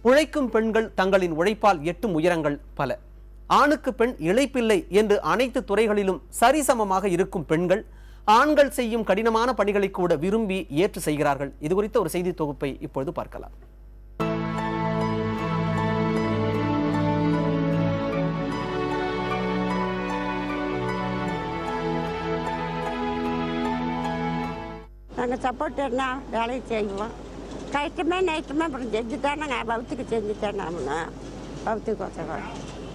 உழைக்கும் பெண்கள் தங்களின் உழைப்பால் எட்டும் உயரங்கள் பல. ஆணுக்கு பெண் இழைப்பில்லை என்று அனைத்து துறைகளிலும் சரிசமமாக இருக்கும் பெண்கள் ஆண்கள் செய்யும் கடினமான பணிகளை கூட விரும்பி ஏற்று செய்கிறார்கள். இது குறித்த ஒரு செய்தி தொகுப்பை இப்பொழுது பார்க்கலாம். நாங்கள் சப்போர்ட்டர்னா வேலையை செய்வோம். கஷ்டமே நைட்டுமே அப்புறம் செஞ்சுதான் நாங்கள் பௌத்துக்கு செஞ்சுட்டேன். பௌத்துக்கு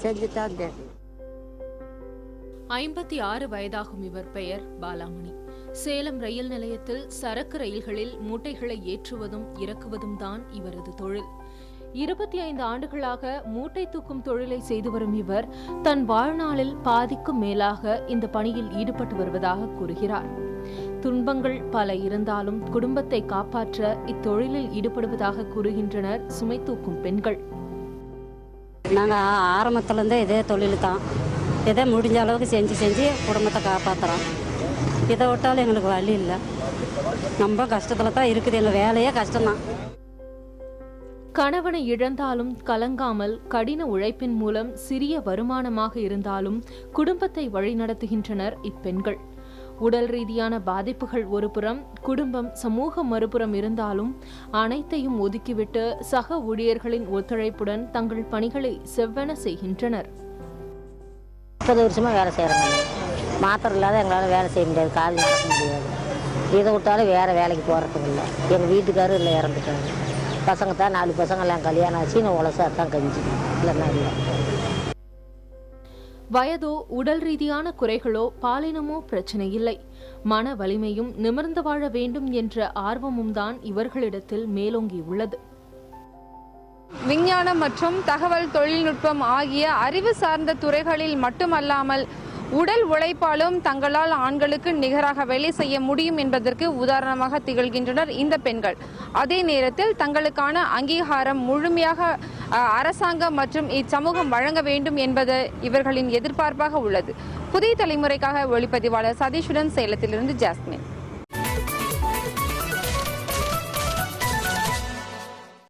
செஞ்சுதான் தெரியும். 56 வயதாகும் இவர் பெயர் பாலாமணி. சேலம் ரயில் நிலையத்தில் சரக்கு ரயில்களில் மூட்டைகளை ஏற்றுவதும் இறக்குவதும் தான் இவரது தொழில். 25 ஆண்டுகளாக மூட்டை தூக்கும் தொழிலை செய்து வரும் இவர் தன் வாழ்நாளில் பாதிக்கும் மேலாக இந்த பணியில் ஈடுபட்டு வருவதாக கூறுகிறார். துன்பங்கள் பல இருந்தாலும் குடும்பத்தை காப்பாற்ற இத்தொழிலில் ஈடுபடுவதாக கூறுகின்றனர் சுமை தூக்கும் பெண்கள். நாங்கள் ஆரம்பத்திலேருந்தே இதே தொழில் தான். இதை முடிஞ்ச அளவுக்கு செஞ்சு குடும்பத்தை காப்பாற்றுறோம். இதை விட்டாலும் எங்களுக்கு வழி இல்லை. ரொம்ப கஷ்டத்தில் தான் இருக்குது. எங்கள் வேலையே கஷ்டம்தான். கணவனை இழந்தாலும் கலங்காமல் கடின உழைப்பின் மூலம் சிறிய வருமானமாக இருந்தாலும் குடும்பத்தை வழிநடத்துகின்றனர் இப்பெண்கள். உடல் ரீதியான பாதிப்புகள் ஒருபுறம், குடும்பம் சமூக மறுபுறம் இருந்தாலும் அனைத்தையும் ஒதுக்கிவிட்டு சக ஊழியர்களின் ஒத்துழைப்புடன் தங்கள் பணிகளை செவ்வென செய்கின்றனர். 30 வருஷமா வேலை செய்யறாங்க. மாத்திரம் இல்லாத எங்களால் வேலை செய்ய முடியாது, கால் நடக்க முடியாது. இதை விட்டாலும் வேற வேலைக்கு போறதுக்கு இல்லை. எங்கள் வீட்டுக்காரரும் இல்லை, இறந்துட்டாங்க. பசங்க தான் 4 பசங்க எல்லாம் கல்யாணம் ஆச்சு. நான் உலசா தான் கஞ்சி இல்லைன்னா இல்லை. வயதோ உடல் ரீதியான குறைகளோ பாலினமோ பிரச்சனை இல்லை. மன வலிமையும் நிமிர்ந்து வாழ வேண்டும் என்ற ஆர்வமும் தான் இவர்களிடத்தில் மேலோங்கியுள்ளது. விஞ்ஞானம் மற்றும் தகவல் தொழில்நுட்பம் ஆகிய அறிவு சார்ந்த துறைகளில் மட்டுமல்லாமல் உடல் உழைப்பாலும் தங்களால் ஆண்களுக்கு நிகராக வேலை செய்ய முடியும் என்பதற்கு உதாரணமாக திகழ்கின்றனர் இந்த பெண்கள். அதே நேரத்தில் தங்களுக்கான அங்கீகாரம் முழுமையாக அரசாங்கம் மற்றும் இச்சமூகம் வழங்க வேண்டும் என்பது இவர்களின் எதிர்பார்ப்பாக உள்ளது. புதிய தலைமுறைக்காக ஒளிப்பதிவாளர் சதீஷுடன் சேலத்திலிருந்து ஜாஸ்மின்.